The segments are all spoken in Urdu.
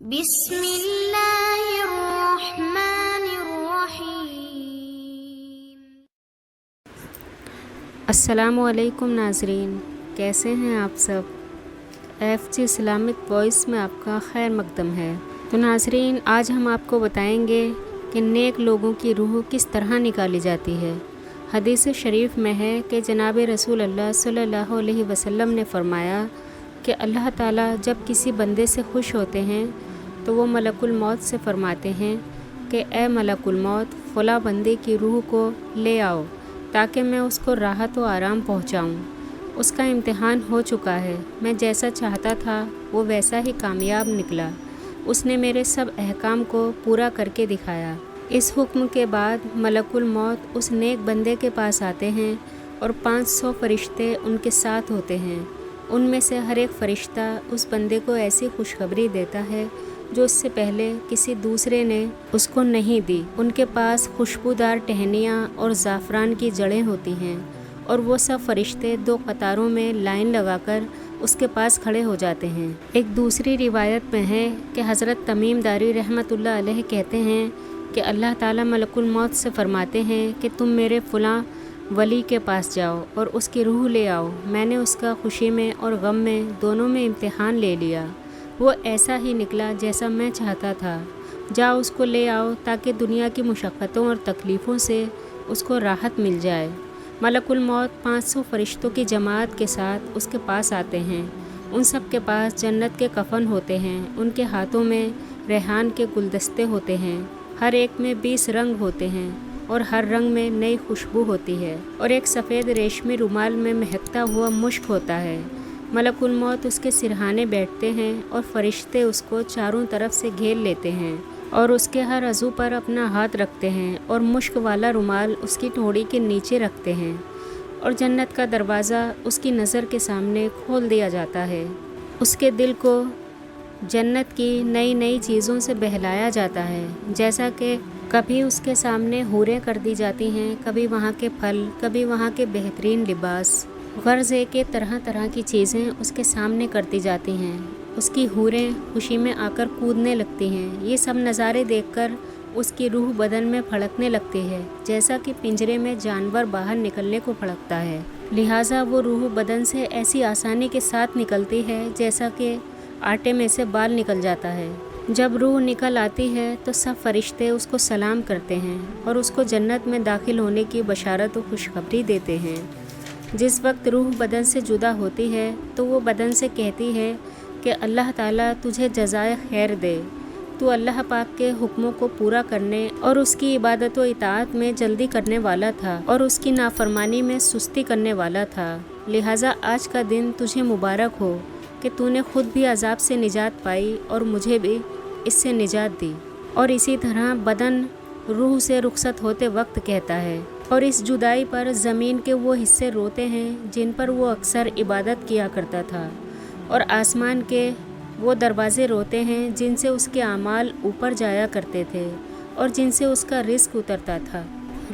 بسم اللہ الرحمن الرحیم۔ السلام علیکم ناظرین، کیسے ہیں آپ سب؟ FG اسلامک وائس میں آپ کا خیر مقدم ہے۔ تو ناظرین، آج ہم آپ کو بتائیں گے کہ نیک لوگوں کی روح کس طرح نکالی جاتی ہے۔ حدیث شریف میں ہے کہ جناب رسول اللہ صلی اللہ علیہ وسلم نے فرمایا کہ اللہ تعالیٰ جب کسی بندے سے خوش ہوتے ہیں تو وہ ملک الموت سے فرماتے ہیں کہ اے ملک الموت، فلاں بندے کی روح کو لے آؤ تاکہ میں اس کو راحت و آرام پہنچاؤں۔ اس کا امتحان ہو چکا ہے، میں جیسا چاہتا تھا وہ ویسا ہی کامیاب نکلا، اس نے میرے سب احکام کو پورا کر کے دکھایا۔ اس حکم کے بعد ملک الموت اس نیک بندے کے پاس آتے ہیں اور 500 فرشتے ان کے ساتھ ہوتے ہیں۔ ان میں سے ہر ایک فرشتہ اس بندے کو ایسی خوشخبری دیتا ہے جو اس سے پہلے کسی دوسرے نے اس کو نہیں دی۔ ان کے پاس خوشبودار ٹہنیاں اور زعفران کی جڑیں ہوتی ہیں، اور وہ سب فرشتے 2 قطاروں میں لائن لگا کر اس کے پاس کھڑے ہو جاتے ہیں۔ ایک دوسری روایت میں ہے کہ حضرت تمیم داری رحمۃ اللہ علیہ کہتے ہیں کہ اللہ تعالیٰ ملک الموت سے فرماتے ہیں کہ تم میرے فلاں ولی کے پاس جاؤ اور اس کی روح لے آؤ، میں نے اس کا خوشی میں اور غم میں دونوں میں امتحان لے لیا، وہ ایسا ہی نکلا جیسا میں چاہتا تھا، جاؤ اس کو لے آؤ تاکہ دنیا کی مشقتوں اور تکلیفوں سے اس کو راحت مل جائے۔ ملک الموت 500 فرشتوں کی جماعت کے ساتھ اس کے پاس آتے ہیں۔ ان سب کے پاس جنت کے کفن ہوتے ہیں، ان کے ہاتھوں میں ریحان کے گلدستے ہوتے ہیں، ہر ایک میں 20 رنگ ہوتے ہیں اور ہر رنگ میں نئی خوشبو ہوتی ہے، اور ایک سفید ریشمی رومال میں مہکتا ہوا مشک ہوتا ہے۔ ملک الموت اس کے سرہانے بیٹھتے ہیں اور فرشتے اس کو چاروں طرف سے گھیر لیتے ہیں اور اس کے ہر عضو پر اپنا ہاتھ رکھتے ہیں اور مشک والا رومال اس کی ٹھوڑی کے نیچے رکھتے ہیں، اور جنت کا دروازہ اس کی نظر کے سامنے کھول دیا جاتا ہے۔ اس کے دل کو جنت کی نئی نئی چیزوں سے بہلایا جاتا ہے، جیسا کہ کبھی اس کے سامنے حوریں کر دی جاتی ہیں، کبھی وہاں کے پھل، کبھی وہاں کے بہترین لباس، غرض ہے کہ طرح طرح کی چیزیں اس کے سامنے کر دی جاتی ہیں۔ اس کی حوریں خوشی میں آ کر کودنے لگتی ہیں۔ یہ سب نظارے دیکھ کر اس کی روح بدن میں پھڑکنے لگتی ہے، جیسا کہ پنجرے میں جانور باہر نکلنے کو پھڑکتا ہے۔ لہٰذا وہ روح بدن سے ایسی آسانی کے ساتھ نکلتی ہے جیسا کہ آٹے میں سے بال نکل جاتا ہے۔ جب روح نکل آتی ہے تو سب فرشتے اس کو سلام کرتے ہیں اور اس کو جنت میں داخل ہونے کی بشارت و خوشخبری دیتے ہیں۔ جس وقت روح بدن سے جدا ہوتی ہے تو وہ بدن سے کہتی ہے کہ اللہ تعالیٰ تجھے جزائے خیر دے، تو اللہ پاک کے حکموں کو پورا کرنے اور اس کی عبادت و اطاعت میں جلدی کرنے والا تھا اور اس کی نافرمانی میں سستی کرنے والا تھا، لہٰذا آج کا دن تجھے مبارک ہو کہ تو نے خود بھی عذاب سے نجات پائی اور مجھے بھی اس سے نجات دی۔ اور اسی طرح بدن روح سے رخصت ہوتے وقت کہتا ہے، اور اس جدائی پر زمین کے وہ حصے روتے ہیں جن پر وہ اکثر عبادت کیا کرتا تھا، اور آسمان کے وہ دروازے روتے ہیں جن سے اس کے اعمال اوپر جایا کرتے تھے اور جن سے اس کا رزق اترتا تھا۔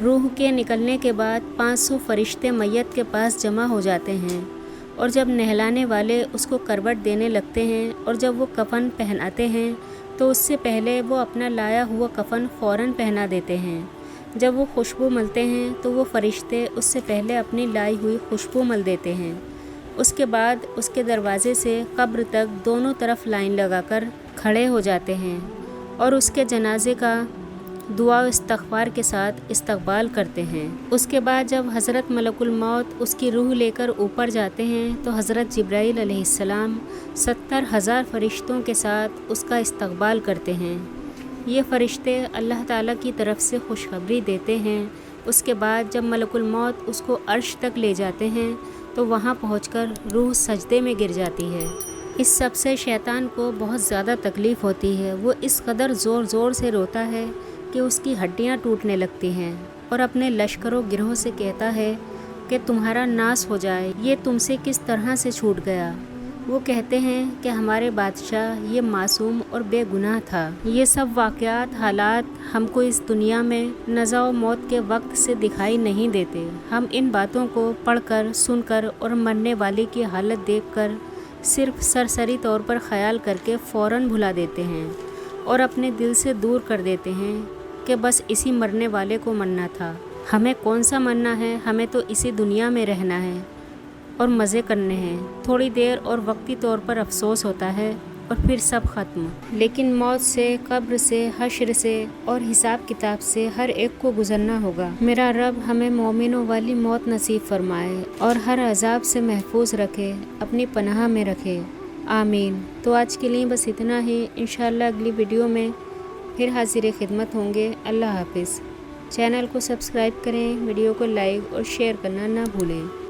روح کے نکلنے کے بعد 500 فرشتے میت کے پاس جمع ہو جاتے ہیں، اور جب نہلانے والے اس کو کروٹ دینے لگتے ہیں اور جب وہ کفن پہناتے ہیں تو اس سے پہلے وہ اپنا لایا ہوا کفن فوراً پہنا دیتے ہیں۔ جب وہ خوشبو ملتے ہیں تو وہ فرشتے اس سے پہلے اپنی لائی ہوئی خوشبو مل دیتے ہیں۔ اس کے بعد اس کے دروازے سے قبر تک دونوں طرف لائن لگا کر کھڑے ہو جاتے ہیں اور اس کے جنازے کا دعا و استغفار کے ساتھ استقبال کرتے ہیں۔ اس کے بعد جب حضرت ملک الموت اس کی روح لے کر اوپر جاتے ہیں تو حضرت جبرائیل علیہ السلام 70,000 فرشتوں کے ساتھ اس کا استقبال کرتے ہیں۔ یہ فرشتے اللہ تعالیٰ کی طرف سے خوشخبری دیتے ہیں۔ اس کے بعد جب ملک الموت اس کو عرش تک لے جاتے ہیں تو وہاں پہنچ کر روح سجدے میں گر جاتی ہے۔ اس سب سے شیطان کو بہت زیادہ تکلیف ہوتی ہے، وہ اس قدر زور زور سے روتا ہے کہ اس کی ہڈیاں ٹوٹنے لگتی ہیں اور اپنے لشکر و گروہ سے کہتا ہے کہ تمہارا ناس ہو جائے، یہ تم سے کس طرح سے چھوٹ گیا۔ وہ کہتے ہیں کہ ہمارے بادشاہ یہ معصوم اور بے گناہ تھا، یہ سب واقعات حالات ہم کو اس دنیا میں نزا و موت کے وقت سے دکھائی نہیں دیتے، ہم ان باتوں کو پڑھ کر سن کر اور مرنے والے کی حالت دیکھ کر صرف سرسری طور پر خیال کر کے فوراً بھلا دیتے ہیں اور اپنے دل سے دور کر دیتے ہیں کہ بس اسی مرنے والے کو مرنا تھا۔ ہمیں کون سا مرنا ہے، ہمیں تو اسی دنیا میں رہنا ہے اور مزے کرنے ہیں۔ تھوڑی دیر اور وقتی طور پر افسوس ہوتا ہے اور پھر سب ختم، لیکن موت سے، قبر سے، حشر سے اور حساب کتاب سے ہر ایک کو گزرنا ہوگا۔ میرا رب ہمیں مومنوں والی موت نصیب فرمائے اور ہر عذاب سے محفوظ رکھے، اپنی پناہ میں رکھے، آمین۔ تو آج کے لیے بس اتنا ہی، انشاءاللہ اگلی ویڈیو میں پھر حاضر خدمت ہوں گے۔ اللہ حافظ۔ چینل کو سبسکرائب کریں، ویڈیو کو لائک اور شیئر کرنا نہ بھولیں۔